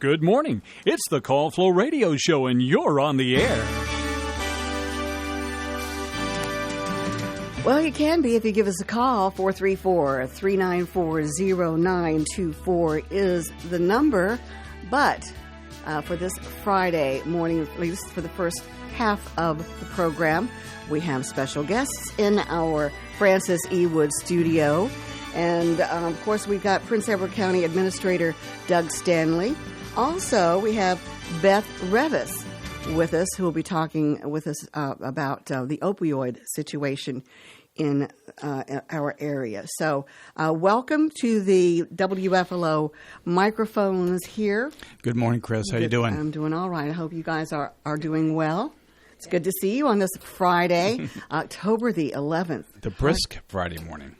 Good morning. It's the Call Flow Radio Show, and you're on the air. Well, you can be if you give us a call. 434-394-0924 is the number. But for this Friday morning, at least for the first half of the program, we have special guests in our Francis E. Wood studio. And, of course, we've got Prince Edward County Administrator Doug Stanley. Also, we have Beth Revis with us, who will be talking with us about the opioid situation in our area. So welcome to the WFLO microphones here. Good morning, Chris. How you doing? I'm doing all right. I hope you guys are doing well. It's good to see you on this Friday, October the 11th. The brisk Friday morning.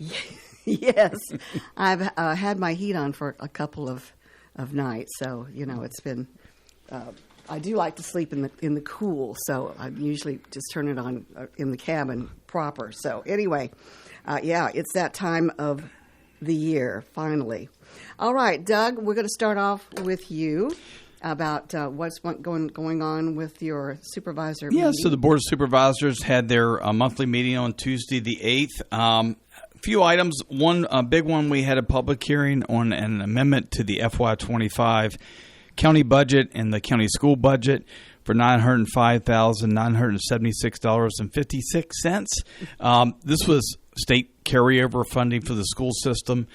Yes. I've had my heat on for a couple of nights, so, you know, it's been... I do like to sleep in the cool, so I usually just turn it on in the cabin proper. So anyway, it's that time of the year, finally. All right, Doug, we're going to start off with you about what's going on with your supervisor meeting. Yeah, so the Board of Supervisors had their monthly meeting on Tuesday the 8th. Few items. One big one, we had a public hearing on an amendment to the FY25 county budget and the county school budget for $905,976.56. This was state carryover funding for the school system.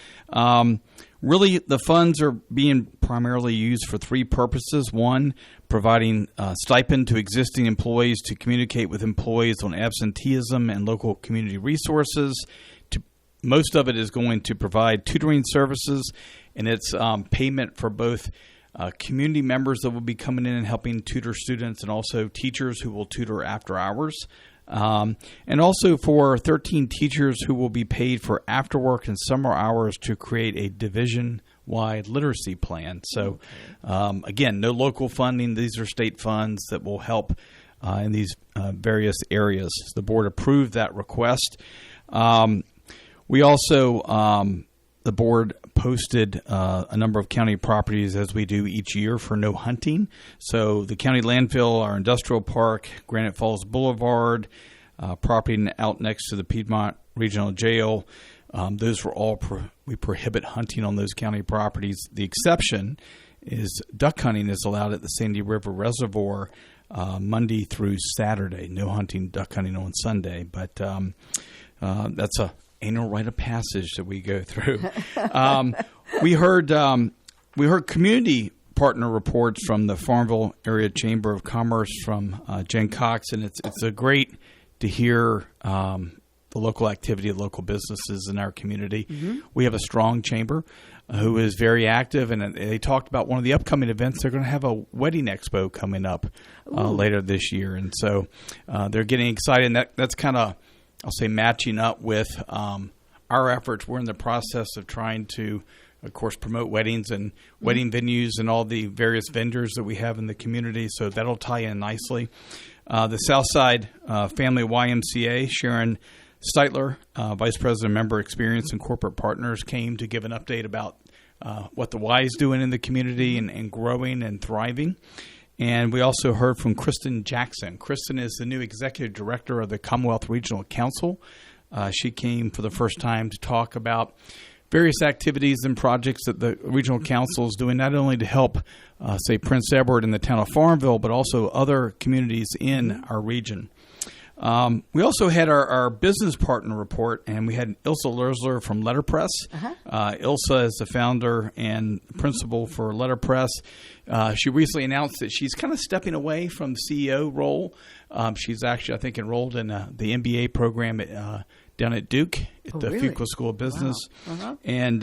Really, the funds are being primarily used for three purposes. One, providing stipend to existing employees to communicate with employees on absenteeism and local community resources. Most of it is going to provide tutoring services, and it's payment for both community members that will be coming in and helping tutor students, and also teachers who will tutor after hours. And also for 13 teachers who will be paid for after work and summer hours to create a division-wide literacy plan. So, again, no local funding. These are state funds that will help in these various areas. The board approved that request. We also, the board posted a number of county properties, as we do each year, for no hunting. So the county landfill, our industrial park, Granite Falls Boulevard, property out next to the Piedmont Regional Jail, those were all, we prohibit hunting on those county properties. The exception is duck hunting is allowed at the Sandy River Reservoir Monday through Saturday. No hunting, duck hunting on Sunday. But that's a annual rite of passage that we go through. We heard community partner reports from the Farmville Area Chamber of Commerce from Jen Cox, and it's a great to hear the local activity of local businesses in our community. Mm-hmm. We have a strong chamber who is very active, and they talked about one of the upcoming events. They're going to have a wedding expo coming up later this year, and so they're getting excited. And that's kind of, I'll say, matching up with our efforts. We're in the process of trying to, of course, promote weddings and wedding venues and all the various vendors that we have in the community, so that'll tie in nicely. The Southside Family YMCA, Sharon Steitler, Vice President, Member Experience and Corporate Partners, came to give an update about what the Y is doing in the community and growing and thriving. And we also heard from Kristen Jackson. Kristen is the new Executive Director of the Commonwealth Regional Council. She came for the first time to talk about various activities and projects that the Regional Council is doing, not only to help, say, Prince Edward and the town of Farmville, but also other communities in our region. We also had our business partner report, and we had Ilsa Lersler from Letterpress. Ilsa is the founder and principal for Letterpress. She recently announced that she's kind of stepping away from the CEO role. She's actually, I think, enrolled in the MBA program down at Duke at the really? Fuqua School of Business. Wow. And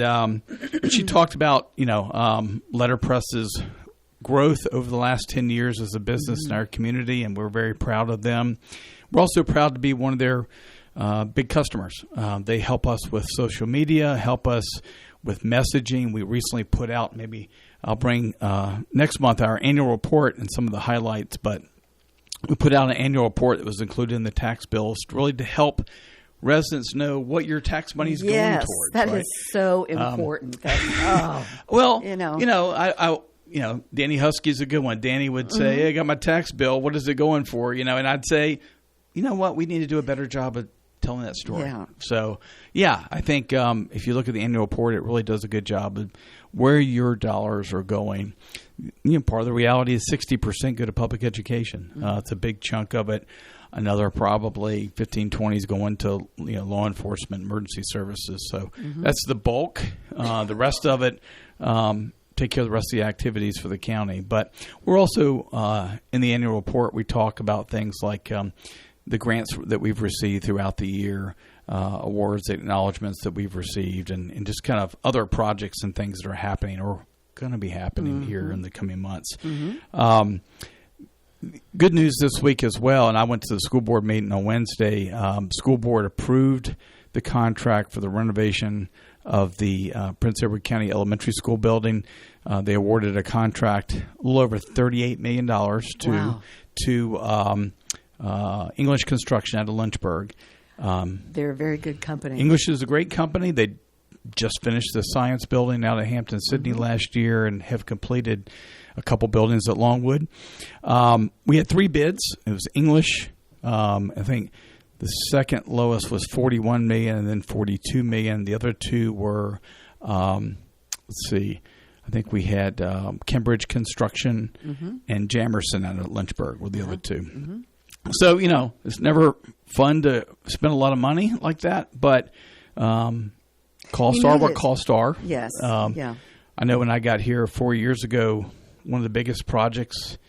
she talked about, Letterpress's growth over the last 10 years as a business in our community, and we're very proud of them. We're also proud to be one of their big customers. They help us with social media, help us with messaging. We recently put out, maybe I'll bring next month, our annual report and some of the highlights, but we put out an annual report that was included in the tax bills really to help residents know what your tax money is going towards. That is so important. Danny Husky's a good one. Danny would say, hey, I got my tax bill. What is it going for? And I'd say, you know what? We need to do a better job of telling that story. Yeah. So, I think if you look at the annual report, it really does a good job of where your dollars are going. Part of the reality is 60% go to public education. It's a big chunk of it. Another probably 15-20 is going to law enforcement, emergency services. So that's the bulk. The rest of it take care of the rest of the activities for the county. But we're also in the annual report, we talk about things like the grants that we've received throughout the year, awards, acknowledgments that we've received, and just kind of other projects and things that are happening or going to be happening here in the coming months. Good news this week as well, and I went to the school board meeting on Wednesday. School board approved the contract for the renovation of the Prince Edward County Elementary School building. They awarded a contract a little over $38 million to English Construction out of Lynchburg. They're a very good company. English is a great company. They just finished the science building out at Hampton Sydney last year and have completed a couple buildings at Longwood. We had 3 bids. It was English. I think the second lowest was $41 million and then $42 million. The other 2 were, let's see, I think we had Cambridge Construction and Jamerson out of Lynchburg were the other 2. So, it's never fun to spend a lot of money like that, but costs are what costs are. Yes. I know when I got here 4 years ago, one of the biggest projects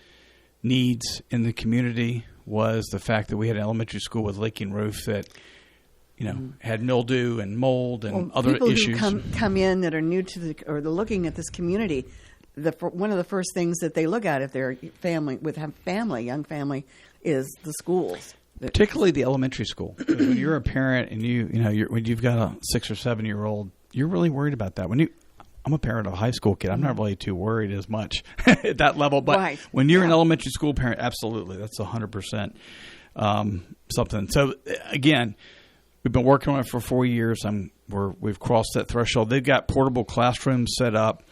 needs in the community was the fact that we had an elementary school with leaking roof that, had mildew and mold and other issues. People who come in that are new to they're looking at this community, one of the first things that they look at if they're young family, is the schools. Particularly the elementary school. When you're a parent and when you've got a 6 or 7 year old, you're really worried about that. I'm a parent of a high school kid. I'm not really too worried as much at that level. But when you're an elementary school parent, absolutely, that's 100% something. So again, we've been working on it for 4 years. We've crossed that threshold. They've got portable classrooms set up.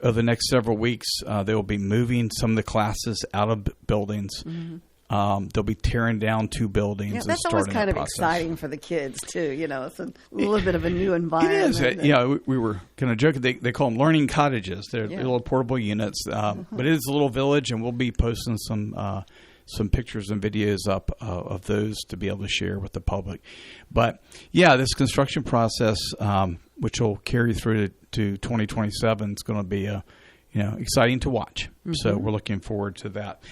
Over the next several weeks, they will be moving some of the classes out of buildings. They'll be tearing down 2 buildings. Yeah, that's always kind of exciting for the kids too. It's a little bit of a new environment. It is. We were kind of joking. They call them learning cottages. They're little portable units, but it is a little village, and we'll be posting some pictures and videos up of those to be able to share with the public. But this construction process, which will carry through to 2027, is going to be exciting to watch. So we're looking forward to that.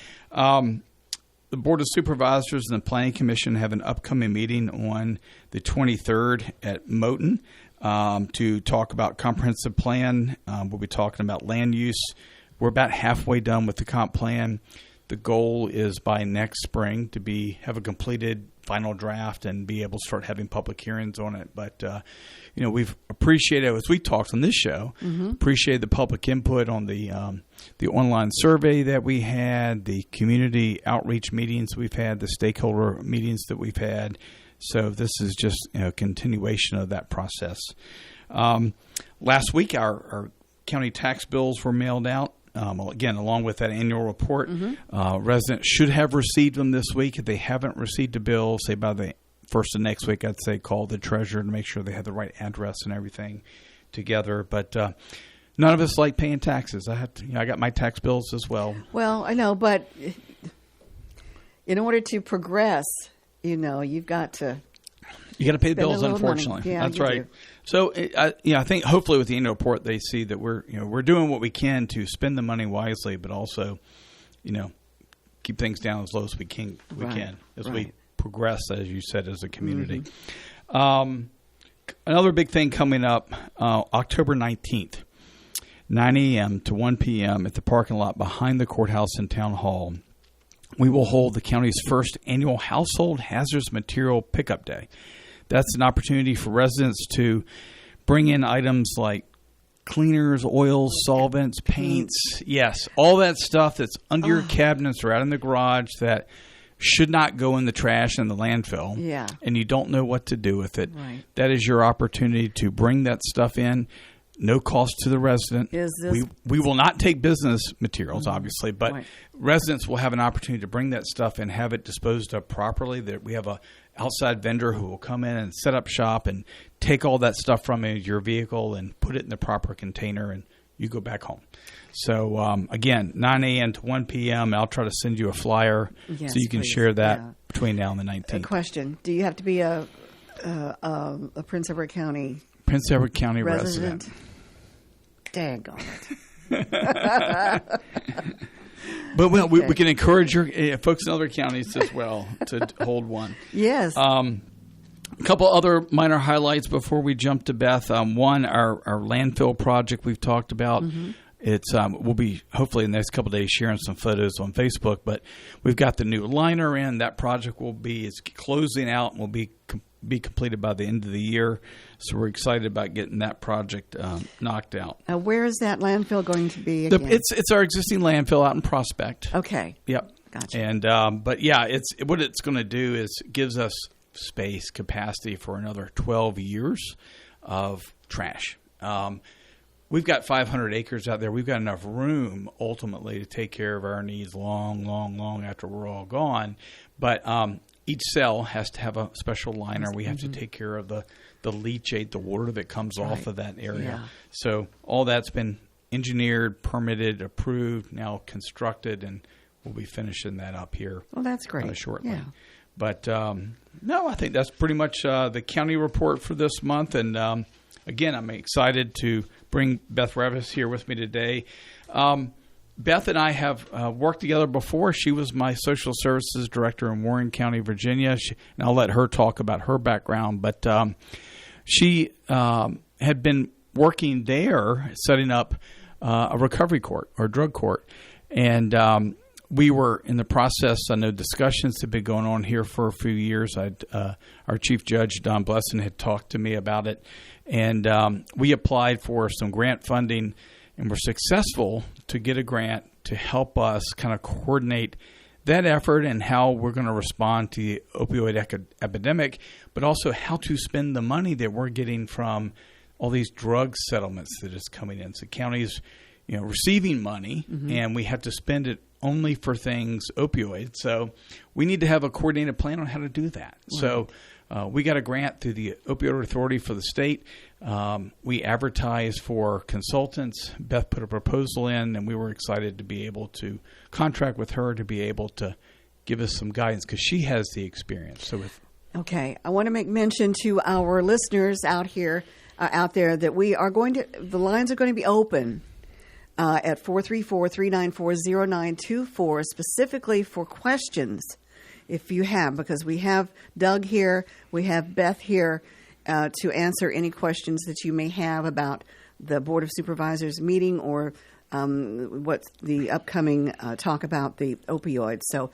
The Board of Supervisors and the Planning Commission have an upcoming meeting on the 23rd at Moton to talk about comprehensive plan. We'll be talking about land use. We're about halfway done with the comp plan. The goal is by next spring to have a completed final draft and be able to start having public hearings on it. But, we've appreciated, as we talked on this show, appreciated the public input on the online survey that we had, the community outreach meetings we've had, the stakeholder meetings that we've had. So this is just a continuation of that process. Last week, our county tax bills were mailed out. Again, along with that annual report, residents should have received them this week. If they haven't received a bill, say by the first of next week, I'd say call the treasurer to make sure they have the right address and everything together. But none of us like paying taxes. I got my tax bills as well. Well, I know, but in order to progress, you've got to. You got to pay the bills, unfortunately. Yeah, that's right. So, I think hopefully with the annual report, they see that we're doing what we can to spend the money wisely, but also, keep things down as low as we can as we progress, as you said, as a community. Another big thing coming up, October 19th, 9 a.m. to 1 p.m. at the parking lot behind the courthouse and town hall. We will hold the county's first annual household hazardous material pickup day. That's an opportunity for residents to bring in items like cleaners, oils, solvents, paints. Yes, all that stuff that's under your cabinets or out in the garage that should not go in the trash and the landfill. And you don't know what to do with it. That is your opportunity to bring that stuff in. no cost to the resident. Is this- We will not take business materials, obviously, but Right. residents will have an opportunity to bring that stuff and have it disposed of properly. That we have a outside vendor who will come in and set up shop and take all that stuff from your vehicle and put it in the proper container, and you go back home. So, again, 9 a.m. to 1 p.m. I'll try to send you a flyer Yes, so you can please. share that Yeah. between now and the A 19th. question: do you have to be a Prince Edward County Prince Edward County resident. Daggone it. But we Okay. can encourage your folks in other counties as well to hold one. Yes. A couple other minor highlights before we jump to Beth. One, our landfill project we've talked about. Mm-hmm. It's we'll be hopefully in the next couple of days sharing some photos on Facebook. But we've got the new liner in. That project is closing out and will be completed by the end of the year. So we're excited about getting that project knocked out. Where is that landfill going to be again? It's our existing landfill out in Prospect. Okay. Yep. Gotcha. And but yeah, what it's going to do is gives us space capacity for another 12 years of trash. We've got 500 acres out there. We've got enough room ultimately to take care of our needs long after we're all gone. But each cell has to have a special liner. We have to take care of the leachate, the water that comes off of that area. Yeah. So all that's been engineered, permitted, approved, now constructed, and we'll be finishing that up here Well, that's great. shortly. Yeah. But no, I think that's pretty much the county report for this month. And again, I'm excited to bring Beth Revis here with me today. Beth and I have worked together before. She was my social services director in Warren County, Virginia. And I'll let her talk about her background. But she had been working there, setting up a recovery court or drug court. And we were in the process. I know discussions have been going on here for a few years. Our chief judge, Don Blesson, had talked to me about it. And we applied for some grant funding and were successful to get a grant to help us kind of coordinate that effort and how we're going to respond to the opioid epidemic, but also how to spend the money that we're getting from all these drug settlements that is coming in. So counties, receiving money, and we have to spend it only for things opioid. So we need to have a coordinated plan on how to do that. Right. So we got a grant through the Opioid Authority for the state. We advertised for consultants. Beth put a proposal in, and we were excited to be able to contract with her to be able to give us some guidance because she has the experience. So Okay. I want to make mention to our listeners out there that the lines are going to be open at 434-394-0924 specifically for questions if you have, because we have Doug here, we have Beth here to answer any questions that you may have about the Board of Supervisors meeting or what's the upcoming talk about the opioids. So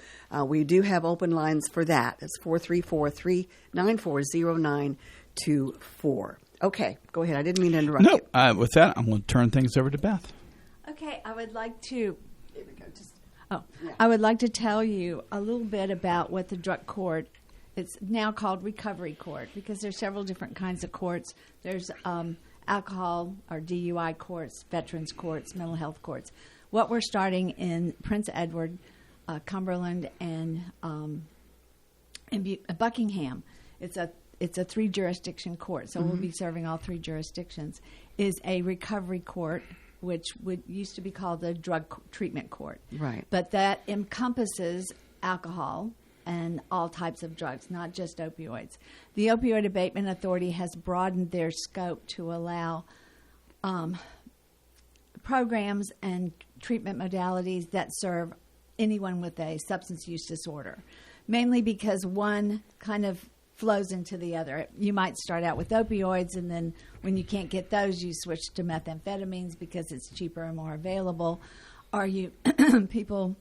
we do have open lines for that. It's 434-394-0924. Okay, go ahead. I didn't mean to interrupt you. With that, I'm going to turn things over to Beth. Okay, I would like to. I would like to tell you a little bit about what the drug court. It's now called recovery court because there's several different kinds of courts. There's alcohol or DUI courts, veterans courts, mental health courts. What we're starting in Prince Edward, Cumberland, and Buckingham. It's a 3-jurisdiction court, so we'll be serving all 3 jurisdictions. Is a recovery court, which used to be called the drug treatment court. Right. But that encompasses alcohol and all types of drugs, not just opioids. The Opioid Abatement Authority has broadened their scope to allow programs and treatment modalities that serve anyone with a substance use disorder, mainly because one kind of flows into the other. You might start out with opioids, and then when you can't get those, you switch to methamphetamines because it's cheaper and more available. Or you people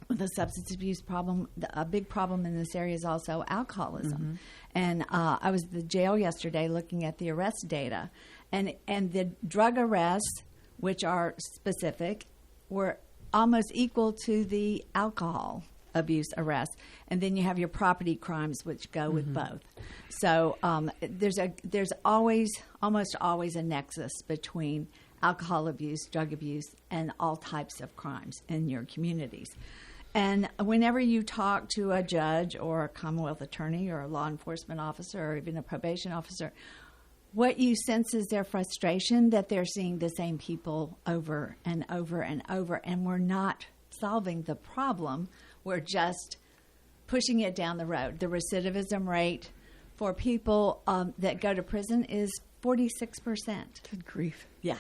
with a substance abuse problem, a big problem in this area is also alcoholism. And I was at the jail yesterday looking at the arrest data, and the drug arrests, which are specific, were almost equal to the alcohol abuse arrests, and then you have your property crimes, which go with both. So there's almost always a nexus between alcohol abuse, drug abuse, and all types of crimes in your communities. And whenever you talk to a judge or a Commonwealth attorney or a law enforcement officer or even a probation officer, what you sense is their frustration that they're seeing the same people over and over and over, and we're not solving the problem. We're just pushing it down the road. The recidivism rate for people that go to prison is 46%. Good grief. Yeah.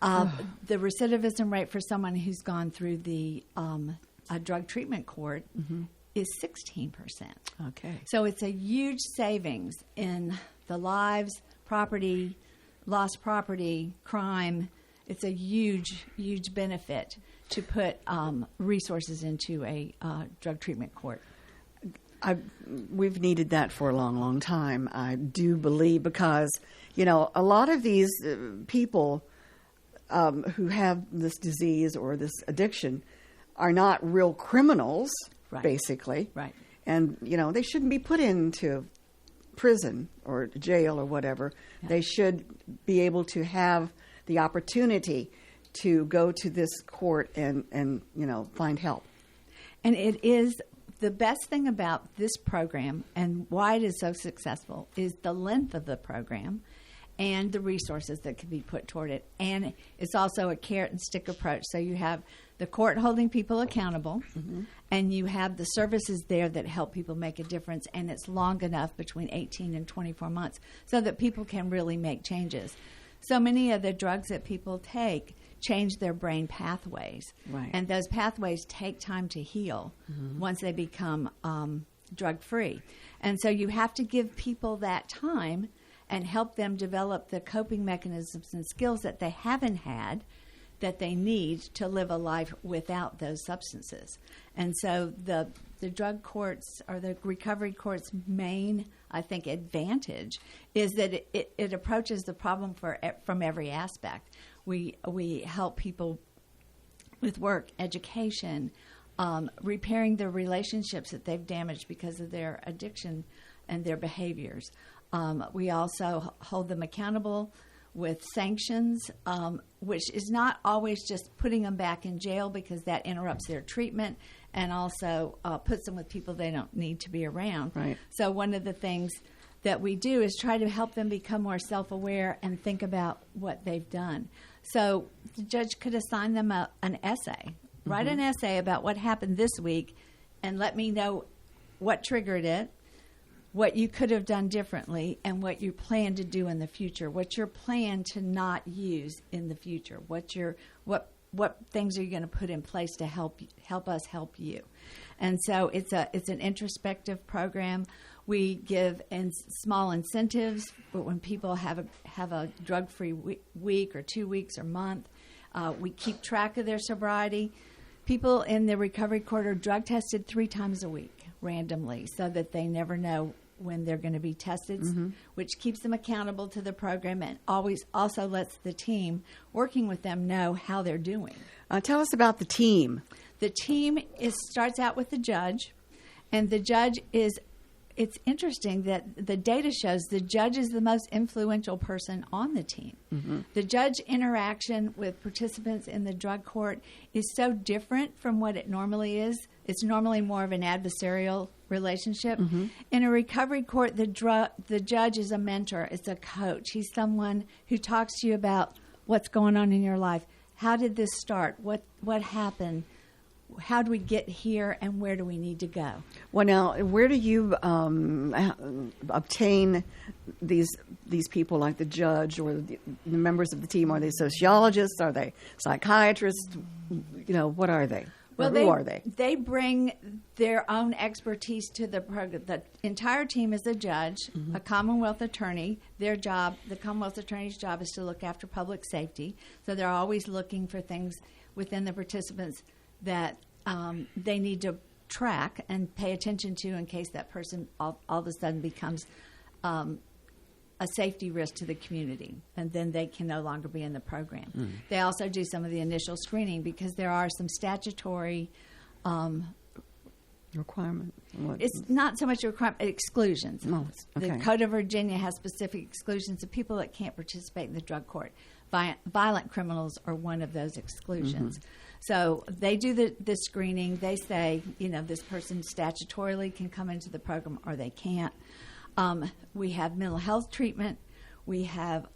The recidivism rate for someone who's gone through the a drug treatment court is 16%. Okay. So it's a huge savings in the lives, property, lost property, crime. It's a huge, huge benefit to put resources into a drug treatment court. We've needed that for a long, long time, I do believe, because, you know, a lot of these people who have this disease or this addiction are not real criminals, Right. basically. Right. And, you know, they shouldn't be put into prison or jail or whatever. Yeah. They should be able to have the opportunity to go to this court and you know, find help. And it is the best thing about this program and why it is so successful is the length of the program and the resources that can be put toward it. And it's also a carrot and stick approach. So you have the court holding people accountable, and you have the services there that help people make a difference, and it's long enough, between 18 and 24 months, so that people can really make changes. So many of the drugs that people take change their brain pathways, Right. and those pathways take time to heal once they become drug-free. And so you have to give people that time and help them develop the coping mechanisms and skills that they haven't had that they need to live a life without those substances. And so the drug courts or the recovery court's main, I think, advantage is that it approaches the problem from every aspect. We help people with work, education, repairing the relationships that they've damaged because of their addiction and their behaviors. We also hold them accountable with sanctions, which is not always just putting them back in jail, because that interrupts their treatment and also puts them with people they don't need to be around. Right. So one of the things that we do is try to help them become more self-aware and think about what they've done. So the judge could assign them an essay. Write an essay about what happened this week and let me know what triggered it, what you could have done differently, and what you plan to do in the future, what your plan to not use in the future, what things are you going to put in place to help us help you. And so it's an introspective program. We give small incentives, but when people have a drug-free week or 2 weeks or month, we keep track of their sobriety. People in the recovery court are drug tested 3 times a week randomly, so that they never know when they're going to be tested, which keeps them accountable to the program and always also lets the team working with them know how they're doing. Tell us about the team. The team starts out with the judge, and the judge it's interesting that the data shows the judge is the most influential person on the team. The judge interaction with participants in the drug court is so different from what it normally is. It's normally more of an adversarial relationship. In a recovery court, the judge is a mentor. It's a coach. He's someone who talks to you about what's going on in your life. How did this start? What happened? How do we get here, and where do we need to go? Well, now, where do you obtain these people, like the judge or the members of the team? Are they sociologists? Are they psychiatrists? You know, what are they? Well, who are they? They bring their own expertise to the program. The entire team is a judge, a Commonwealth attorney. Their job, the Commonwealth attorney's job, is to look after public safety. So they're always looking for things within the participants that they need to track and pay attention to in case that person all of a sudden becomes a safety risk to the community, and then they can no longer be in the program. They also do some of the initial screening, because there are some statutory Requirement? What? It's not so much a requirement, exclusions. Oh, okay. The Code of Virginia has specific exclusions of people that can't participate in the drug court. Violent criminals are one of those exclusions. So they do the screening. They say, this person statutorily can come into the program or they can't. We have mental health treatment. We have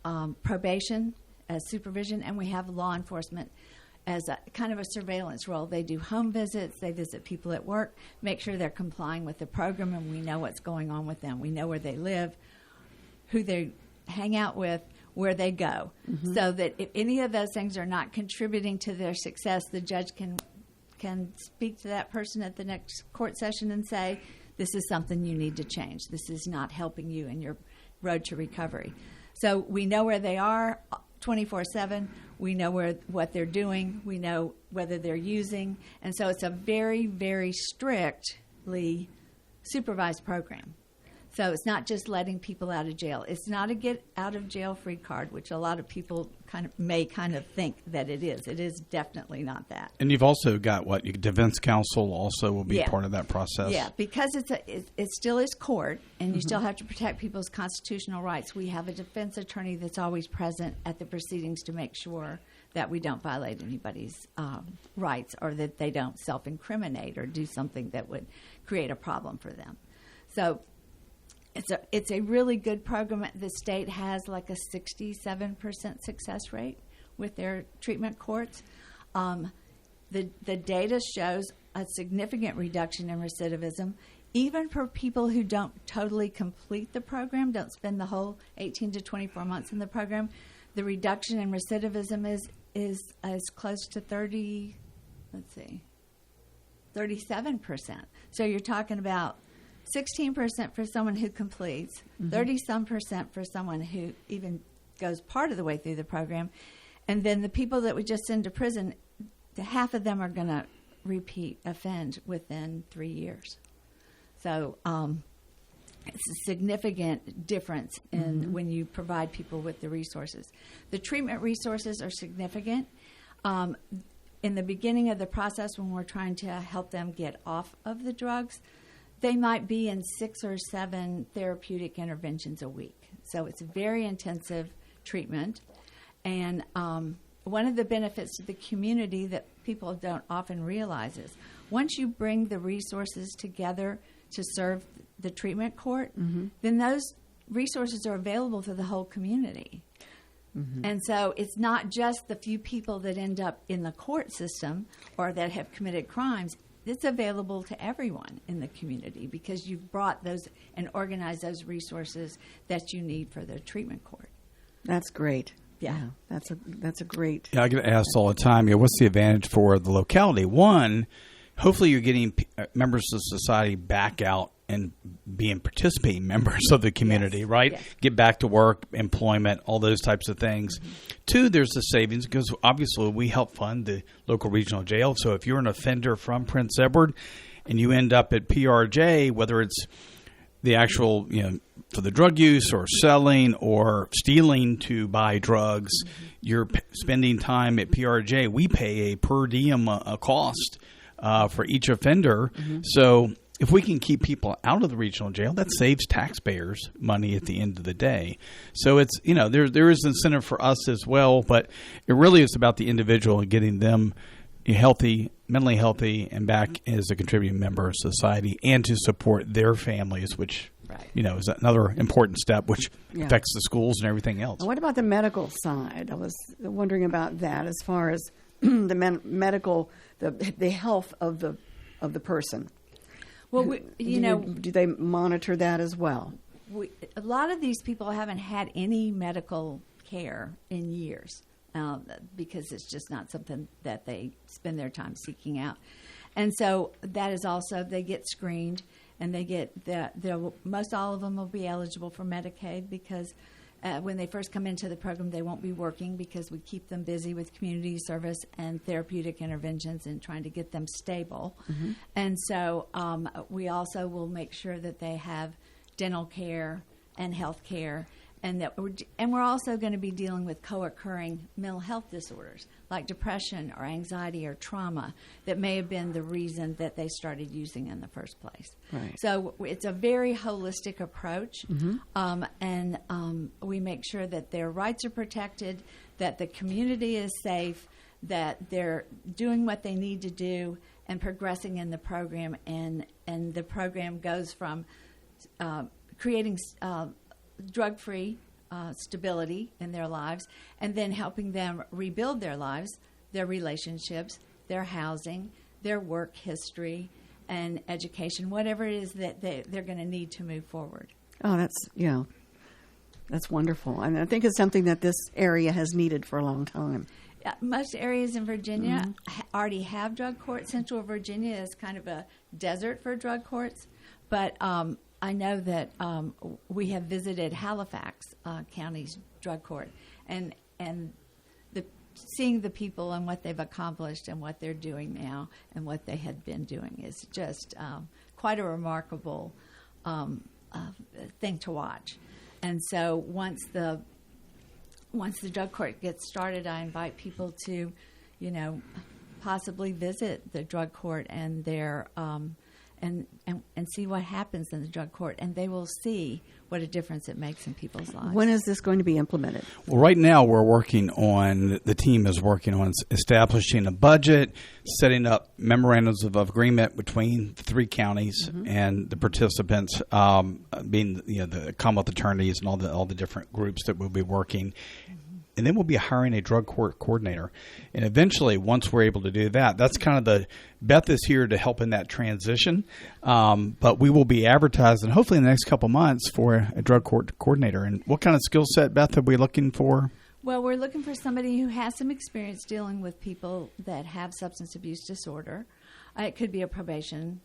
probation as supervision, and we have law enforcement as a kind of a surveillance role. They do home visits. They visit people at work, make sure they're complying with the program, and we know what's going on with them. We know where they live, who they hang out with, where they go, so that if any of those things are not contributing to their success, the judge can speak to that person at the next court session and say, this is something you need to change. This is not helping you in your road to recovery. So we know where they are 24/7. We know what they're doing. We know whether they're using. And so it's a very, very strictly supervised program. So it's not just letting people out of jail. It's not a get out of jail free card, which a lot of people may think that it is. It is definitely not that. And you've also got defense counsel also will be part of that process. Yeah, because it still is court, and you still have to protect people's constitutional rights. We have a defense attorney that's always present at the proceedings to make sure that we don't violate anybody's rights, or that they don't self-incriminate or do something that would create a problem for them. So it's a really good program. The state has like a 67% success rate with their treatment courts. The data shows a significant reduction in recidivism, even for people who don't totally complete the program, don't spend the whole 18 to 24 months in the program. The reduction in recidivism is close to 37%. So you're talking about 16% for someone who completes, 30-some% for someone who even goes part of the way through the program. And then the people that we just send to prison, half of them are going to repeat offend within 3 years. So it's a significant difference in when you provide people with the resources. The treatment resources are significant. In the beginning of the process, when we're trying to help them get off of the drugs, they might be in 6 or 7 therapeutic interventions a week. So it's very intensive treatment. And one of the benefits to the community that people don't often realize is once you bring the resources together to serve the treatment court, then those resources are available to the whole community. And so it's not just the few people that end up in the court system or that have committed crimes. It's available to everyone in the community because you've brought those and organized those resources that you need for the treatment court. That's great. Yeah. That's a great. Yeah, I get asked all the time, what's the advantage for the locality? One, hopefully you're getting members of society back out and being participating members of the community, right? Yes. Get back to work, employment, all those types of things. Two, there's the savings because obviously we help fund the local regional jail. So if you're an offender from Prince Edward and you end up at PRJ, whether it's the actual, for the drug use or selling or stealing to buy drugs, you're spending time at PRJ. We pay a per diem cost for each offender. So if we can keep people out of the regional jail, that saves taxpayers money at the end of the day. So it's, there is incentive for us as well, but it really is about the individual and getting them healthy, mentally healthy, and back as a contributing member of society and to support their families, which, is another important step, which affects the schools and everything else. What about the medical side? I was wondering about that as far as the medical, the health of the person. Well, do they monitor that as well? A lot of these people haven't had any medical care in years because it's just not something that they spend their time seeking out. And so that is also, they get screened, and they get most all of them will be eligible for Medicaid because when they first come into the program, they won't be working because we keep them busy with community service and therapeutic interventions and trying to get them stable. And so we also will make sure that they have dental care and health care and we're also going to be dealing with co-occurring mental health disorders like depression or anxiety or trauma that may have been the reason that they started using in the first place. Right. So it's a very holistic approach, and we make sure that their rights are protected, that the community is safe, that they're doing what they need to do and progressing in the program, and the program goes from creating drug-free stability in their lives, and then helping them rebuild their lives, their relationships, their housing, their work history, and education, whatever it is that they're going to need to move forward. Oh, that's wonderful. And I think it's something that this area has needed for a long time. Most areas in Virginia already have drug courts. Central Virginia is kind of a desert for drug courts, but I know that we have visited Halifax County's drug court, and seeing the people and what they've accomplished and what they're doing now and what they had been doing is just quite a remarkable thing to watch. And so once the drug court gets started, I invite people to, possibly visit the drug court and their and see what happens in the drug court, and they will see what a difference it makes in people's lives. When is this going to be implemented? Well, right now the team is working on establishing a budget, setting up memorandums of agreement between the three counties and the participants, being the Commonwealth attorneys and all the different groups that will be working. And then we'll be hiring a drug court coordinator. And eventually, once we're able to do that, that's kind of Beth is here to help in that transition. But we will be advertising, hopefully in the next couple months, for a drug court coordinator. And what kind of skill set, Beth, are we looking for? Well, we're looking for somebody who has some experience dealing with people that have substance abuse disorder. It could be a probation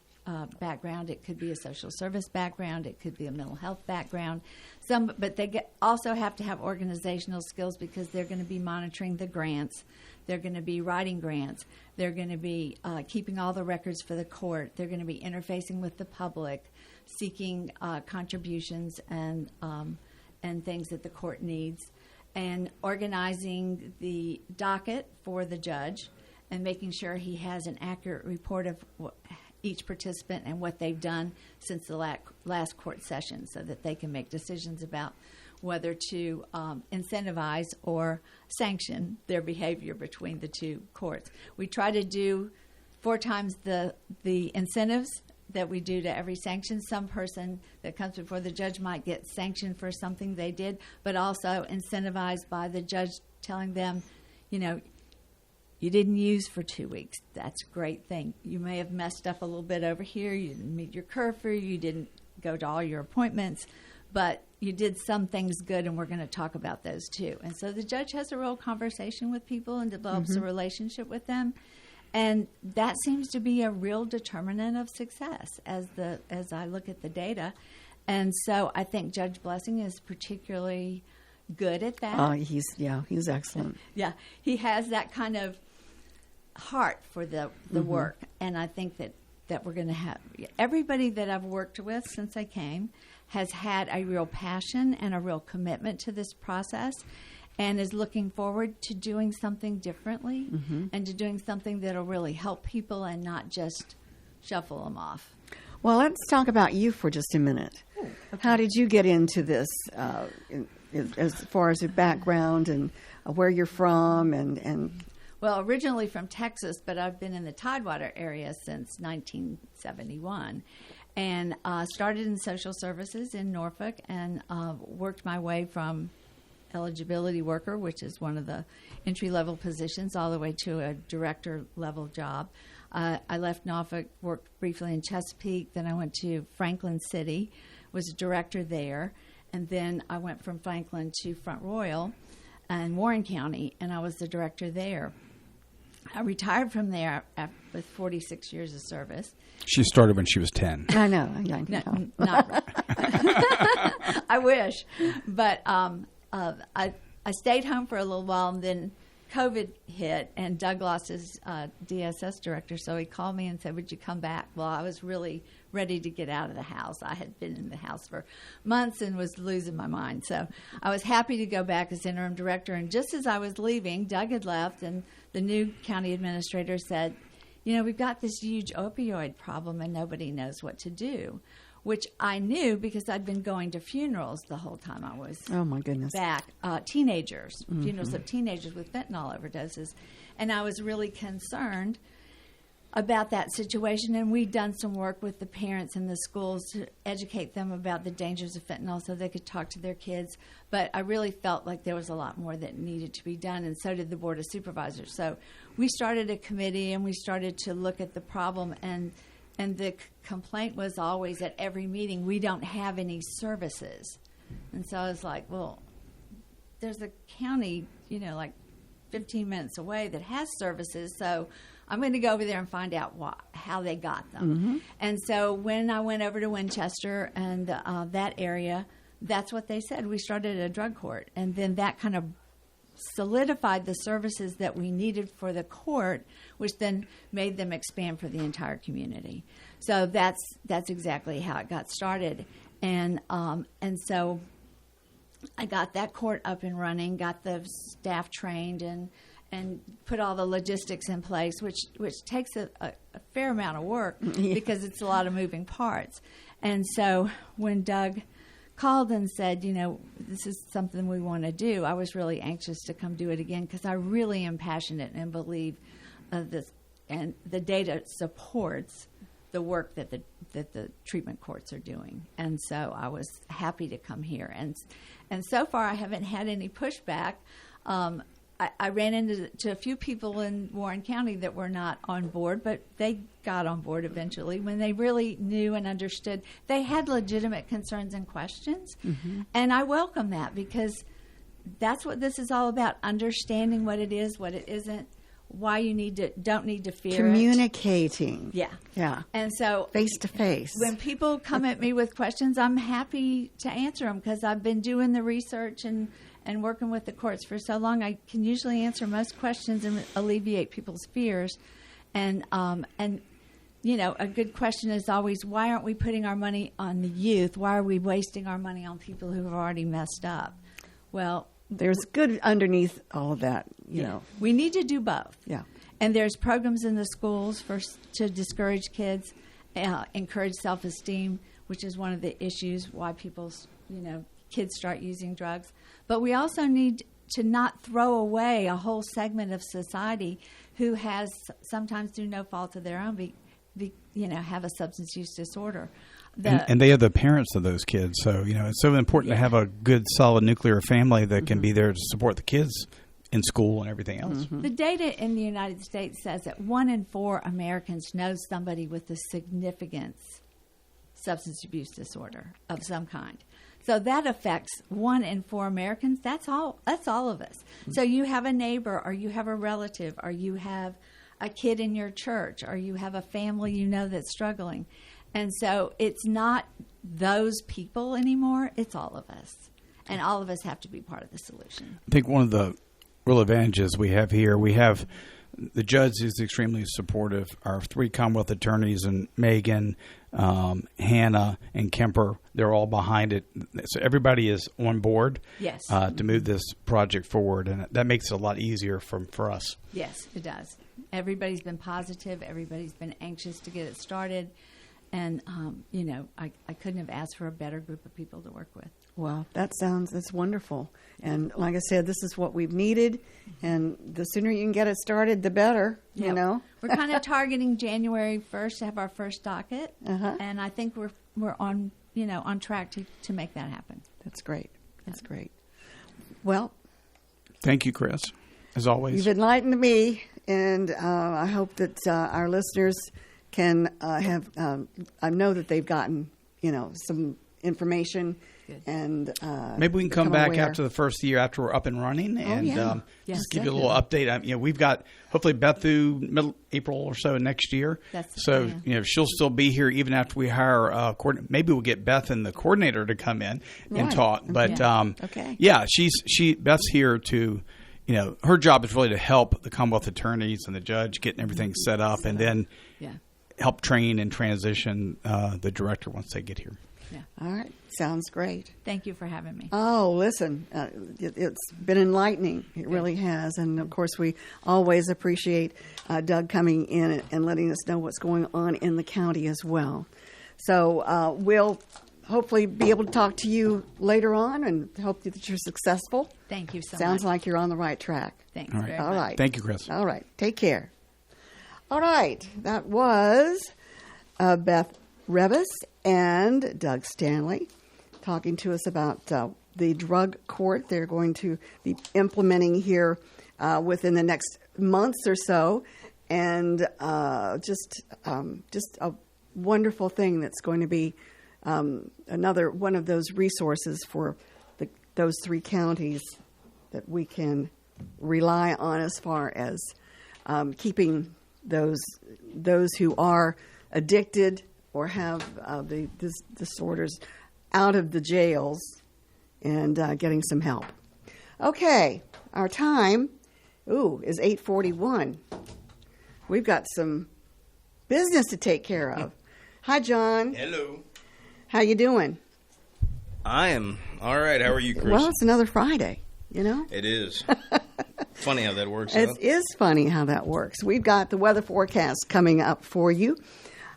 background. It could be a social service background. It could be a mental health background. But they also have to have organizational skills because they're going to be monitoring the grants. They're going to be writing grants. They're going to be keeping all the records for the court. They're going to be interfacing with the public, seeking contributions and things that the court needs, and organizing the docket for the judge and making sure he has an accurate report of each participant and what they've done since the last court session so that they can make decisions about whether to incentivize or sanction their behavior between the two courts. We try to do 4 times the incentives that we do to every sanction. Some person that comes before the judge might get sanctioned for something they did, but also incentivized by the judge telling them, you didn't use for 2 weeks. That's a great thing. You may have messed up a little bit over here. You didn't meet your curfew. You didn't go to all your appointments. But you did some things good, and we're going to talk about those too. And so the judge has a real conversation with people and develops a relationship with them. And that seems to be a real determinant of success as I look at the data. And so I think Judge Blessing is particularly good at that. He's excellent. Yeah, he has that kind of heart for the work, and I think that we're going to have everybody that I've worked with since I came has had a real passion and a real commitment to this process and is looking forward to doing something differently and to doing something that'll really help people and not just shuffle them off. Well, let's talk about you for just a minute. Okay. How did you get into this as far as your background and where you're from and Well, originally from Texas, but I've been in the Tidewater area since 1971, and started in social services in Norfolk and worked my way from eligibility worker, which is one of the entry-level positions, all the way to a director-level job. I left Norfolk, worked briefly in Chesapeake, then I went to Franklin City, was a director there, and then I went from Franklin to Front Royal in Warren County, and I was the director there. I retired from there with 46 years of service. She started when she was 10. I know. Not I wish. But I stayed home for a little while and then COVID hit, and Doug lost his DSS director, so he called me and said, would you come back? Well, I was really ready to get out of the house. I had been in the house for months and was losing my mind. So I was happy to go back as interim director, and just as I was leaving, Doug had left, and the new county administrator said, we've got this huge opioid problem and nobody knows what to do, which I knew because I'd been going to funerals the whole time I was Oh, my goodness. back. Teenagers, funerals of teenagers with fentanyl overdoses. And I was really concerned about that situation, and we'd done some work with the parents in the schools to educate them about the dangers of fentanyl so they could talk to their kids. But I really felt like there was a lot more that needed to be done, and so did the Board of Supervisors. So we started a committee, and we started to look at the problem, and the complaint was always at every meeting, we don't have any services. And so I was like, well, there's a county, like 15 minutes away that has services, so I'm going to go over there and find out how they got them. And so when I went over to Winchester and that area, that's what they said. We started a drug court, and then that kind of solidified the services that we needed for the court, which then made them expand for the entire community. So that's exactly how it got started, and so I got that court up and running, got the staff trained, and put all the logistics in place, which takes a fair amount of work because it's a lot of moving parts. And so when Doug called and said, this is something we want to do, I was really anxious to come do it again because I really am passionate and believe this, and the data supports the work that the treatment courts are doing. And so I was happy to come here. And so far I haven't had any pushback. I ran into a few people in Warren County that were not on board, but they got on board eventually when they really knew and understood. They had legitimate concerns and questions, and I welcome that because that's what this is all about, understanding what it is, what it isn't, why you don't need to fear Communicating. it. Yeah. And so Face to face. when people come at me with questions, I'm happy to answer them because I've been doing the research and working with the courts for so long. I can usually answer most questions and alleviate people's fears. And a good question is always, why aren't we putting our money on the youth? Why are we wasting our money on people who have already messed up? Well, there's good underneath all of that, you know. We need to do both. Yeah. And there's programs in the schools to discourage kids, encourage self-esteem, which is one of the issues why kids start using drugs. But we also need to not throw away a whole segment of society who has, sometimes through no fault of their own, have a substance use disorder. And they are the parents of those kids. So, it's so important to have a good, solid nuclear family that can be there to support the kids in school and everything else. The data in the United States says that 1 in 4 Americans know somebody with a significant substance abuse disorder of some kind. So that affects 1 in 4 Americans. That's all of us. So you have a neighbor, or you have a relative, or you have a kid in your church, or you have a family that's struggling. And so it's not those people anymore. It's all of us. And all of us have to be part of the solution. I think one of the real advantages we have here, we have the judge is extremely supportive. Our 3 Commonwealth attorneys, and Megan, Hannah, and Kemper, they're all behind it. So everybody is on board to move this project forward, and that makes it a lot easier for us. Yes, it does. Everybody's been positive. Everybody's been anxious to get it started. And, I couldn't have asked for a better group of people to work with. Well, that's wonderful. And like I said, this is what we've needed. And the sooner you can get it started, the better, you know. We're kind of targeting January 1st to have our first docket. And I think we're on, on track to make that happen. That's great. That's great. Well, thank you, Chris, as always. You've enlightened me, and I hope that our listeners can have I know that they've gotten some information. Good. And maybe we can come back after the first year, after we're up and running, and just give you a little update. We've got hopefully Beth through middle April or so next year. So she'll still be here even after we hire a coordinator. Maybe we'll get Beth and the coordinator to come in and talk. But Beth's here to her job is really to help the Commonwealth attorneys and the judge getting everything set up, and then help train and transition the director once they get here. Yeah. All right. Sounds great. Thank you for having me. Oh, listen, it's been enlightening. It really has. And, of course, we always appreciate Doug coming in and letting us know what's going on in the county as well. So we'll hopefully be able to talk to you later on and hope that you're successful. Thank you so much. Sounds like you're on the right track. Thanks All right. very All much. right. Thank you, Chris. All right. Take care. All right. That was Beth Revis and Doug Stanley talking to us about the drug court they're going to be implementing here within the next months or so, and just a wonderful thing that's going to be another one of those resources for those three counties that we can rely on as far as keeping those who are addicted or have the disorders out of the jails and getting some help. Okay, our time, is 8:41. We've got some business to take care of. Hi, John. Hello. How you doing? I am all right. How are you, Chris? Well, it's another Friday, It is. Funny how that works It out. is funny how that works. We've got the weather forecast coming up for you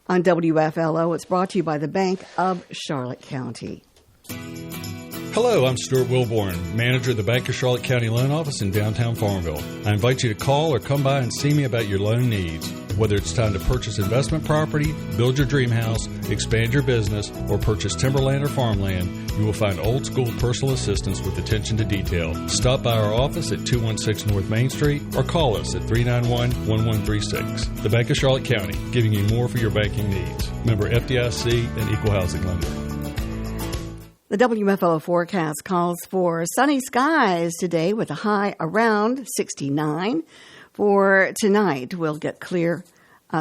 on WFLO. It's brought to you by the Bank of Charlotte County. Hello, I'm Stuart Wilborn, manager of the Bank of Charlotte County Loan Office in downtown Farmville. I invite you to call or come by and see me about your loan needs. Whether it's time to purchase investment property, build your dream house, expand your business, or purchase timberland or farmland, you will find old school personal assistance with attention to detail. Stop by our office at 216 North Main Street or call us at 391-1136. The Bank of Charlotte County, giving you more for your banking needs. Member FDIC and Equal Housing Lender. The WFLO forecast calls for sunny skies today with a high around 69. For tonight, we'll get clear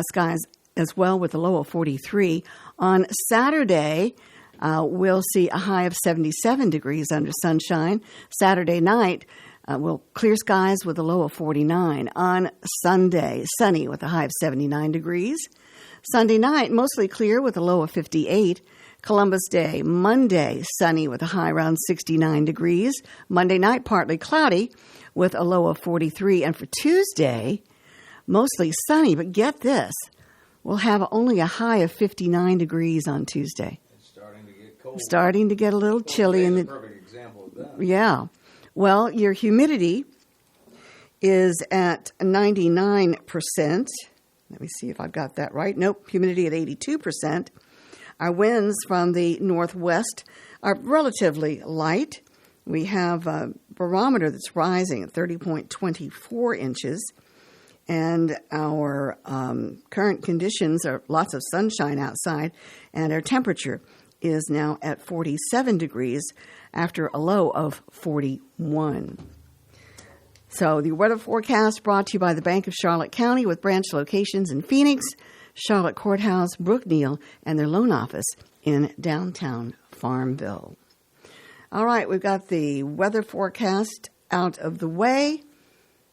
skies as well with a low of 43. On Saturday, we'll see a high of 77 degrees under sunshine. Saturday night, we'll clear skies with a low of 49. On Sunday, sunny with a high of 79 degrees. Sunday night, mostly clear with a low of 58. Columbus Day, Monday, sunny with a high around 69 degrees. Monday night, partly cloudy with a low of 43. And for Tuesday, mostly sunny, but get this, we'll have only a high of 59 degrees on Tuesday. It's starting to get cold. Starting to get a little chilly. Today's a perfect example of that. Yeah. Well, your humidity is at 99%. Let me see if I've got that right. Nope, humidity at 82%. Our winds from the northwest are relatively light. We have a barometer that's rising at 30.24 inches. And our current conditions are lots of sunshine outside. And our temperature is now at 47 degrees after a low of 41. So the weather forecast brought to you by the Bank of Charlotte County with branch locations in Phoenix, Charlotte Courthouse, Brookneal, and their loan office in downtown Farmville. All right, we've got the weather forecast out of the way.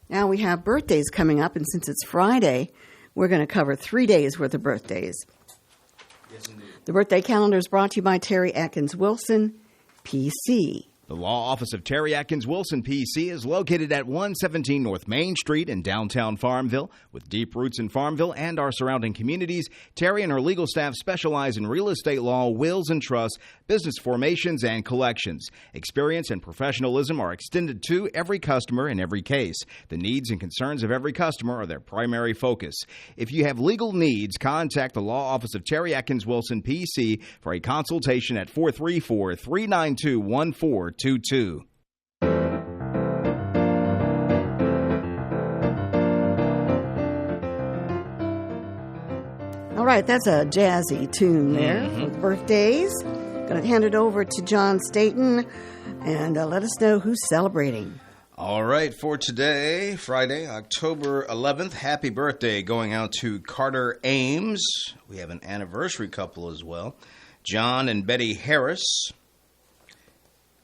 Now we have birthdays coming up, and since it's Friday, we're going to cover 3 days worth of birthdays. Yes, indeed. The birthday calendar is brought to you by Terry Atkins Wilson, PC. The law office of Terry Atkins Wilson, PC, is located at 117 North Main Street in downtown Farmville. With deep roots in Farmville and our surrounding communities, Terry and her legal staff specialize in real estate law, wills and trusts, business formations, and collections. Experience and professionalism are extended to every customer in every case. The needs and concerns of every customer are their primary focus. If you have legal needs, contact the law office of Terry Atkins Wilson, PC, for a consultation at 434-392-1422. All right, that's a jazzy tune there with birthdays. Going to hand it over to John Staten and let us know who's celebrating. All right, for today, Friday, October 11th, happy birthday going out to Carter Ames. We have an anniversary couple as well, John and Betty Harris.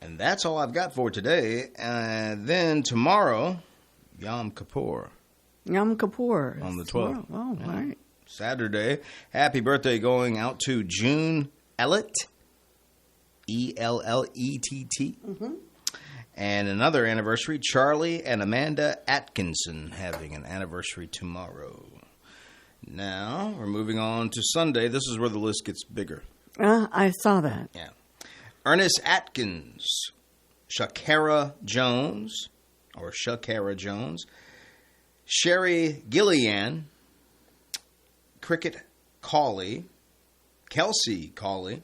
And that's all I've got for today. Then tomorrow, Yom Kippur. Yom Kippur. On the 12th. Oh, all right. Saturday. Happy birthday going out to June Ellett. Ellett. And another anniversary, Charlie and Amanda Atkinson having an anniversary tomorrow. Now, we're moving on to Sunday. This is where the list gets bigger. I saw that. Yeah. Ernest Atkins, Shakara Jones, Sherry Gillian, Cricket Cawley, Kelsey Cawley,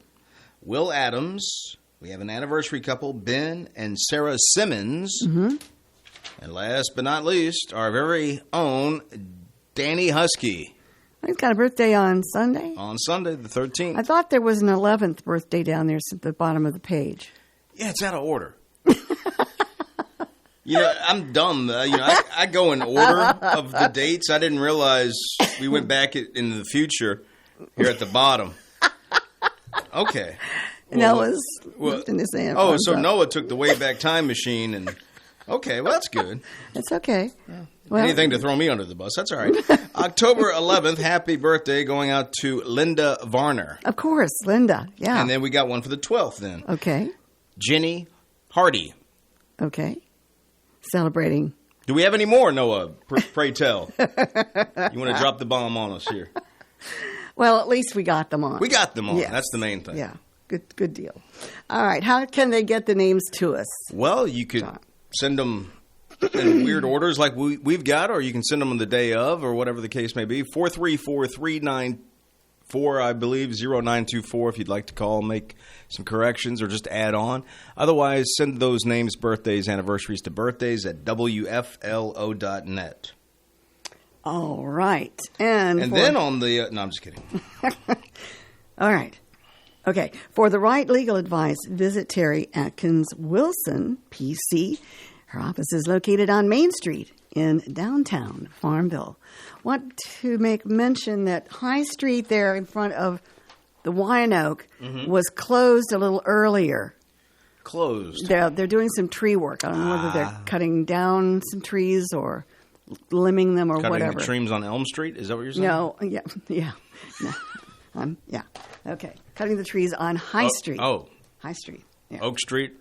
Will Adams. We have an anniversary couple, Ben and Sarah Simmons. And last but not least, our very own Danny Husky. He's got a birthday on Sunday. On Sunday, the 13th. I thought there was an 11th birthday down there at the bottom of the page. Yeah, it's out of order. I'm dumb. I go in order of the dates. I didn't realize we went back into the future here at the bottom. Okay. Noah's lifting his hand. Oh, so Noah took the Wayback Time machine and... Okay, well, that's good. It's okay. Well, anything to throw me under the bus. That's all right. October 11th, happy birthday going out to Linda Varner. Of course, Linda. Yeah. And then we got one for the 12th then. Okay. Jenny Hardy. Okay. Celebrating. Do we have any more, Noah? Pray tell. You want to drop the bomb on us here? Well, at least we got them on. We got them on. Yes. That's the main thing. Yeah. Good deal. All right. How can they get the names to us? Well, you could send them in weird orders like we've got, or you can send them on the day of, or whatever the case may be. 434-394, I believe, 0924 if you'd like to call, make some corrections, or just add on. Otherwise, send those names, birthdays, anniversaries to birthdays at WFLO.net. All right. And then on the... no, I'm just kidding. All right. Okay. For the right legal advice, visit Terry Atkins Wilson, PC. Her office is located on Main Street in downtown Farmville. Want to make mention that High Street there in front of the Wyandotte was closed a little earlier. Closed? They're doing some tree work. I don't know whether they're cutting down some trees or limbing them or whatever. Cutting the trees on Elm Street? Is that what you're saying? No. Yeah. No. Yeah. Okay. Cutting the trees on High Street. Oh. High Street. Yeah. Oak Street?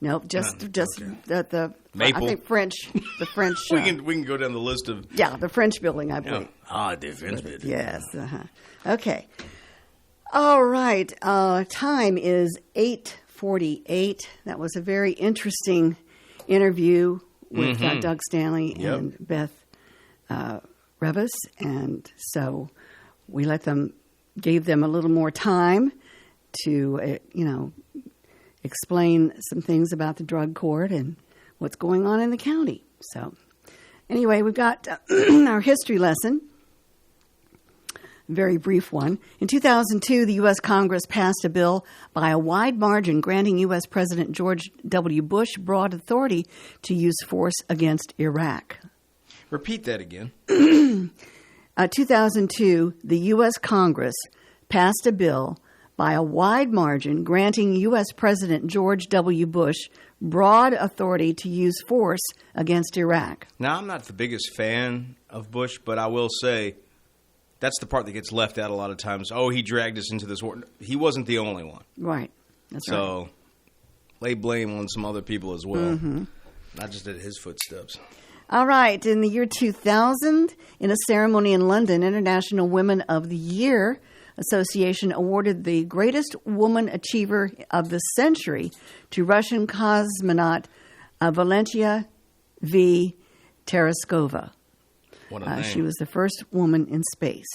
Nope, just the Maple. I think French. The French. we can go down the list of the French building, I believe. The French building. Yes. Okay. All right. Time is 8:48. That was a very interesting interview with Doug Stanley and Beth Revis, and so we gave them a little more time to explain some things about the drug court and what's going on in the county. So anyway, we've got our history lesson, very brief one. In 2002, the U.S. Congress passed a bill by a wide margin granting U.S. President George W. Bush broad authority to use force against Iraq. Repeat that again. 2002, the U.S. Congress passed a bill by a wide margin granting U.S. President George W. Bush broad authority to use force against Iraq. Now, I'm not the biggest fan of Bush, but I will say that's the part that gets left out a lot of times. Oh, he dragged us into this war. He wasn't the only one. Right. That's right. So lay blame on some other people as well, not just at his footsteps. All right. In the year 2000, in a ceremony in London, International Women of the Year Association awarded the greatest woman achiever of the century to Russian cosmonaut Valentina V. Tereskova. What a name. She was the first woman in space.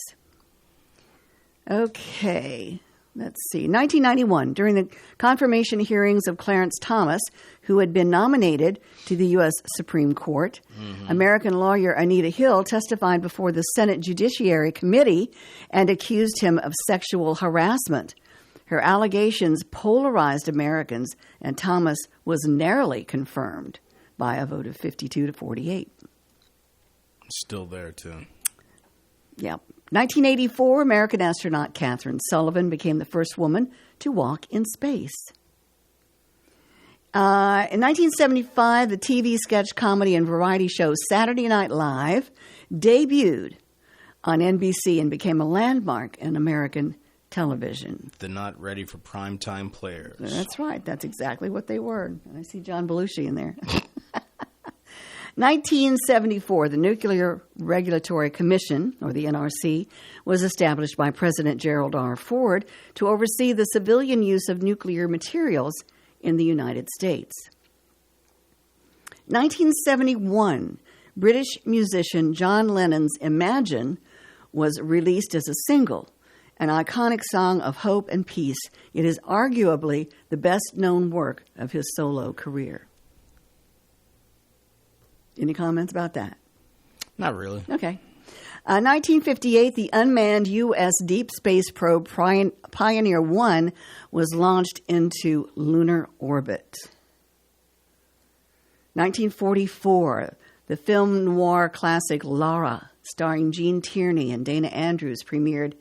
Okay. Let's see. 1991, during the confirmation hearings of Clarence Thomas, who had been nominated to the U.S. Supreme Court, American lawyer Anita Hill testified before the Senate Judiciary Committee and accused him of sexual harassment. Her allegations polarized Americans, and Thomas was narrowly confirmed by a vote of 52-48. Still there, too. Yep. 1984, American astronaut Catherine Sullivan became the first woman to walk in space. In 1975, the TV sketch comedy and variety show Saturday Night Live debuted on NBC and became a landmark in American television. They're not ready for primetime players. That's right. That's exactly what they were. I see John Belushi in there. 1974, the Nuclear Regulatory Commission, or the NRC, was established by President Gerald R. Ford to oversee the civilian use of nuclear materials in the United States. 1971, British musician John Lennon's Imagine was released as a single, an iconic song of hope and peace. It is arguably the best-known work of his solo career. Any comments about that? Not really. Okay. 1958, the unmanned U.S. deep space probe Pioneer 1 was launched into lunar orbit. 1944, the film noir classic Lara, starring Gene Tierney and Dana Andrews, premiered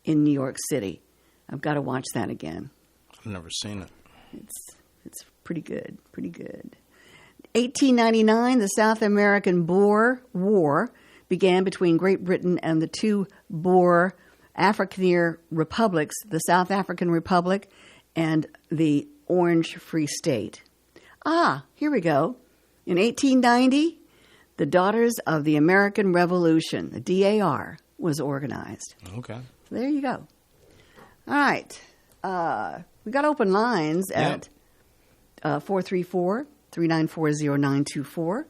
in New York City. I've got to watch that again. I've never seen it. It's pretty good, pretty good. 1899, the South American Boer War began between Great Britain and the two Boer Afrikaner republics, the South African Republic and the Orange Free State. Here we go. In 1890, the Daughters of the American Revolution, the DAR, was organized. Okay. So there you go. All right. We got open lines at 434-394-0924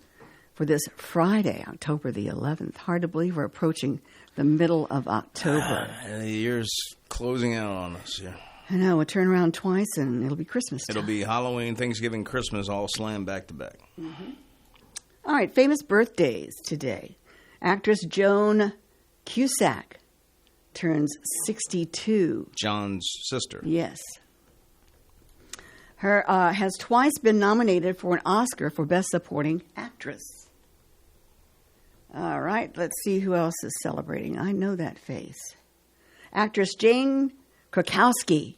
for this Friday, October the 11th. Hard to believe we're approaching the middle of October. The year's closing out on us, yeah. I know. We'll turn around twice and it'll be Christmas time. It'll be Halloween, Thanksgiving, Christmas, all slammed back to back. Mm-hmm. All right. Famous birthdays today. Actress Joan Cusack turns 62. John's sister. Yes. Her has twice been nominated for an Oscar for Best Supporting Actress. All right, let's see who else is celebrating. I know that face. Actress Jane Krakowski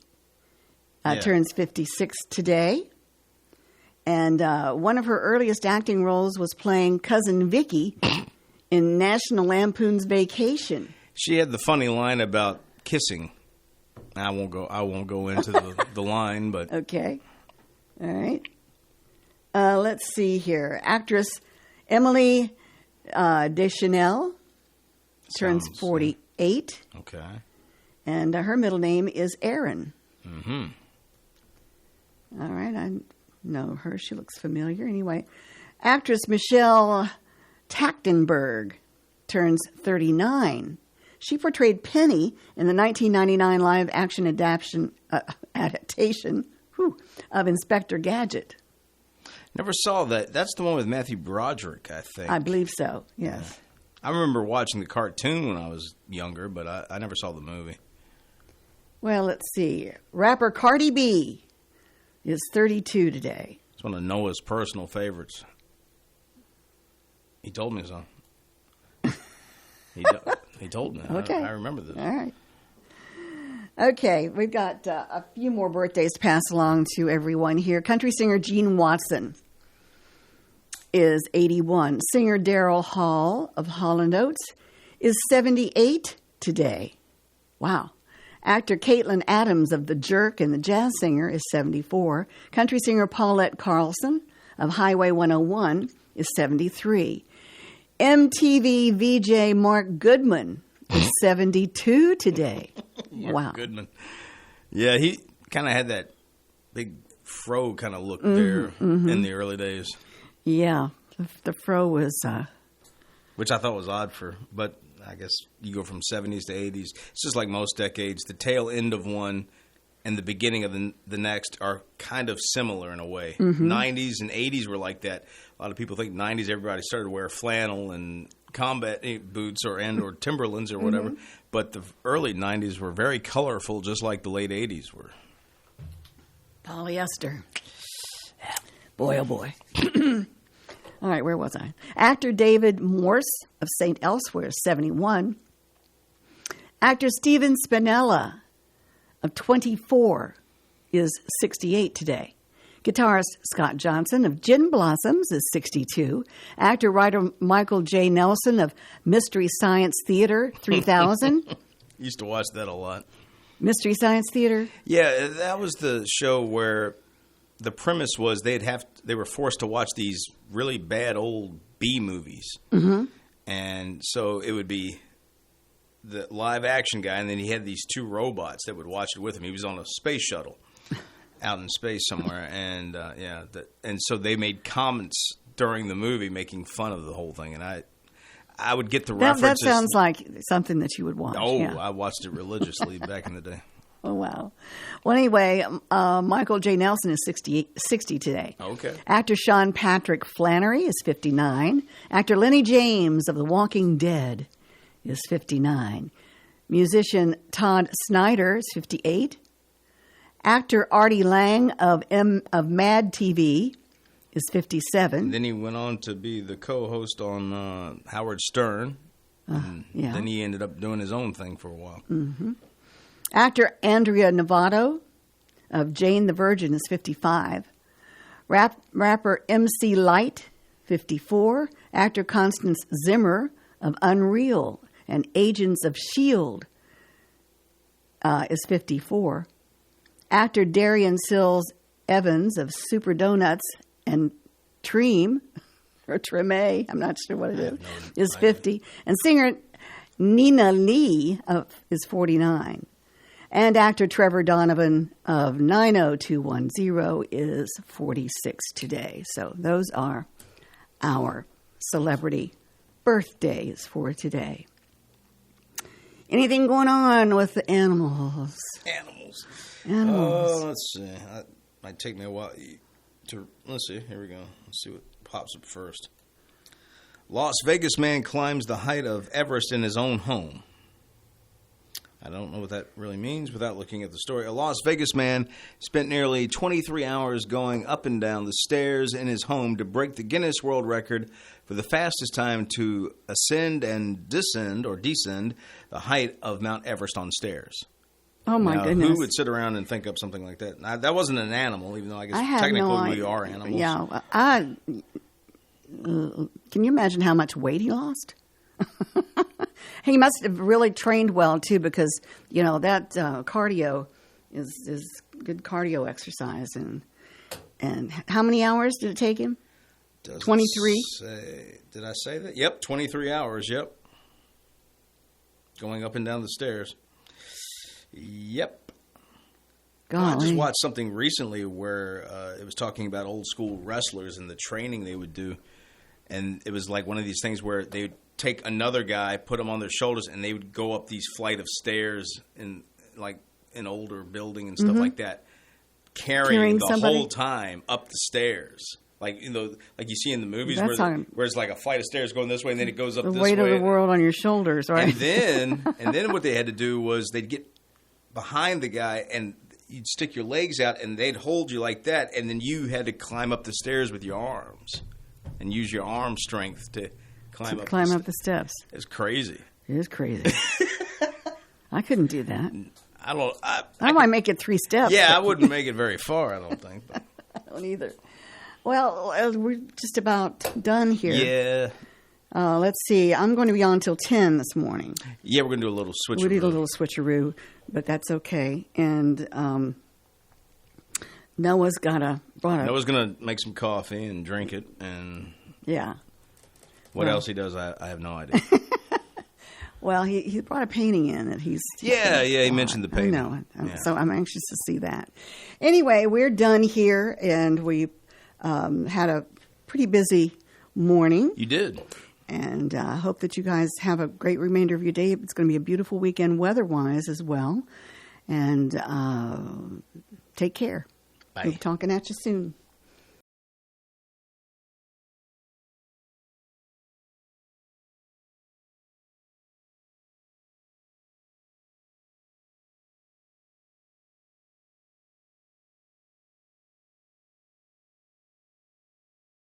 turns 56 today. And one of her earliest acting roles was playing Cousin Vicky in National Lampoon's Vacation. She had the funny line about kissing. I won't go into the line, but okay. All right. Let's see here. Actress Emily Deschanel turns 48. Okay. And her middle name is Erin. Mm-hmm. All right. I know her. She looks familiar. Anyway, actress Michelle Trachtenberg turns 39. She portrayed Penny in the 1999 live-action adaptation of Inspector Gadget. Never saw that. That's the one with Matthew Broderick, I think. I believe so, yes. Yeah. I remember watching the cartoon when I was younger, but I never saw the movie. Well, let's see. Rapper Cardi B is 32 today. It's one of Noah's personal favorites. He told me so. He told me. Okay. I remember this. All right. Okay, we've got a few more birthdays to pass along to everyone here. Country singer Gene Watson is 81. Singer Daryl Hall of Hall & Oates is 78 today. Wow. Actor Caitlin Adams of The Jerk and the jazz singer is 74. Country singer Paulette Carlson of Highway 101 is 73. MTV VJ Mark Goodman is 72 today. Wow. Goodman. Yeah, he kind of had that big fro kind of look there in the early days. Yeah, the fro was... which I thought was odd but I guess you go from 70s to 80s. It's just like most decades. The tail end of one and the beginning of the next are kind of similar in a way. 90s and 80s were like that. A lot of people think 90s everybody started to wear flannel and combat boots or Timberlands or whatever. But the early 90s were very colorful, just like the late 80s were. Polyester. Boy, oh boy. All right, where was I? Actor David Morse of St. Elsewhere, 71. Actor Steven Spinella of 24 is 68 today. Guitarist Scott Johnson of Gin Blossoms is 62. Actor-writer Michael J. Nelson of Mystery Science Theater 3000. Used to watch that a lot. Mystery Science Theater? Yeah, that was the show where the premise was they were forced to watch these really bad old B movies. Mm-hmm. And so it would be the live action guy, and then he had these two robots that would watch it with him. He was on a space shuttle out in space somewhere, and and so they made comments during the movie making fun of the whole thing, and I would get the references. That sounds like something that you would watch. Oh, yeah. I watched it religiously back in the day. Oh, wow. Well, anyway, Michael J. Nelson is 60 today. Okay. Actor Sean Patrick Flannery is 59. Actor Lenny James of The Walking Dead is 59. Musician Todd Snyder is 58. Actor Artie Lang of Mad TV is 57. And then he went on to be the co-host on Howard Stern. Yeah. Then he ended up doing his own thing for a while. Mm-hmm. Actor Andrea Novato of Jane the Virgin is 55. Rapper MC Light, 54. Actor Constance Zimmer of Unreal and Agents of S.H.I.E.L.D. is 54. Actor Darian Sills Evans of Super Donuts and Treem, or Treme, I'm not sure what it is 50. And singer Nina Lee is 49. And actor Trevor Donovan of 90210 is 46 today. So those are our celebrity birthdays for today. Anything going on with the animals? Animals. Animals. Let's see. It might take me a while to... Let's see. Here we go. Let's see what pops up first. Las Vegas man climbs the height of Everest in his own home. I don't know what that really means without looking at the story. A Las Vegas man spent nearly 23 hours going up and down the stairs in his home to break the Guinness World Record for the fastest time to ascend and descend the height of Mount Everest on stairs. Oh, my goodness. Who would sit around and think up something like that? Now, that wasn't an animal, even though I guess technically we are animals. Yeah. Can you imagine how much weight he lost? He must have really trained well, too, because, that cardio is good cardio exercise. And how many hours did it take him? 23? Did I say that? Yep, 23 hours, yep. Going up and down the stairs. Yep. Golly. I just watched something recently where it was talking about old school wrestlers and the training they would do. And it was like one of these things where they would take another guy, put him on their shoulders, and they would go up these flight of stairs in like an older building and stuff like that, carrying the whole time up the stairs. Like like you see in the movies where it's like a flight of stairs going this way and then it goes up this way. The weight of the world on your shoulders, right? And then what they had to do was they'd get behind the guy and you'd stick your legs out and they'd hold you like that, and then you had to climb up the stairs with your arms and use your arm strength to climb up the steps. It's crazy. It is crazy. I couldn't do that. I might make it 3 steps. Yeah, I wouldn't make it very far, I don't think. But. I don't either. Well, we're just about done here. Yeah. Let's see. I'm going to be on till 10 this morning. Yeah, we're going to do a little switcheroo. We'll do a little switcheroo, but that's okay. And Noah's Noah's going to make some coffee and drink it. And yeah. What else he does, I have no idea. Well, he brought a painting in that he's... he mentioned the painting. I know. So I'm anxious to see that. Anyway, we're done here, and we had a pretty busy morning. You did. And I hope that you guys have a great remainder of your day. It's going to be a beautiful weekend weather-wise as well. And take care. Bye. We'll be talking at you soon.